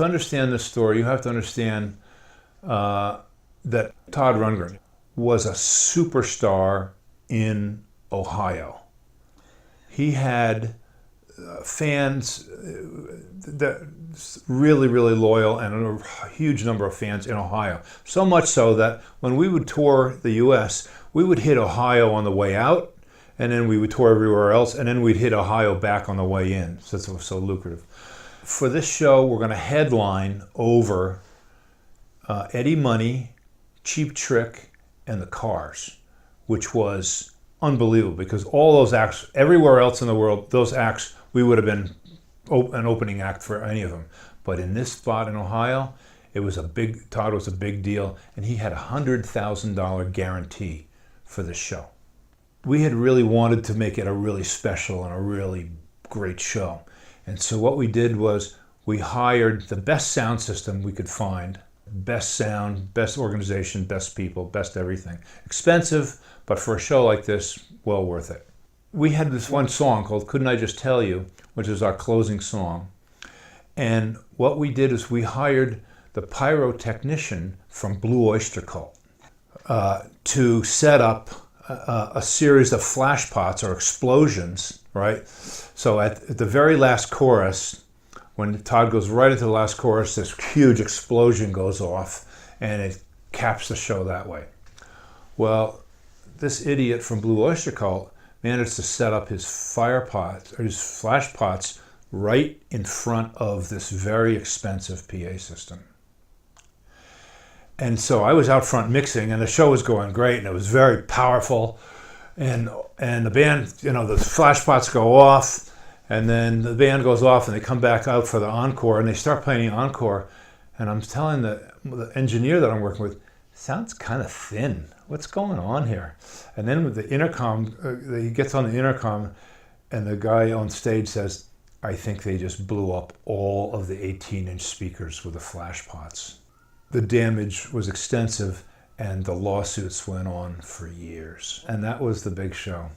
to understand this story, you have to understand that Todd Rundgren was a superstar in Ohio. He had fans that really, really loyal, and a huge number of fans in Ohio. So much so that when we would tour the U.S., we would hit Ohio on the way out, and then we would tour everywhere else, and then we'd hit Ohio back on the way in, since it was so lucrative. For this show, we're going to headline over Eddie Money, Cheap Trick, and the Cars, which was unbelievable, because all those acts, everywhere else in the world, those acts, we would have been an opening act for any of them. But in this spot in Ohio, Todd was a big deal, and he had a $100,000 guarantee for this show. We had really wanted to make it a really special and a really great show. And so what we did was we hired the best sound system we could find, best sound, best organization, best people, best everything. Expensive, but for a show like this, well worth it. We had this one song called Couldn't I Just Tell You, which is our closing song. And what we did is we hired the pyrotechnician from Blue Oyster Cult to set up a series of flash pots or explosions, right? So at the very last chorus, when Todd goes right into the last chorus, this huge explosion goes off, and it caps the show that way. Well, this idiot from Blue Oyster Cult managed to set up his fire pots, or his flash pots, right in front of this very expensive PA system. And so I was out front mixing, and the show was going great, and it was very powerful. And the band, the flash pots go off, and then the band goes off, and they come back out for the encore, and they start playing the encore. And I'm telling the engineer that I'm working with, sounds kind of thin. What's going on here? And then with the intercom, he gets on the intercom, and the guy on stage says, I think they just blew up all of the 18-inch speakers with the flash pots. The damage was extensive, and the lawsuits went on for years. And that was the big show.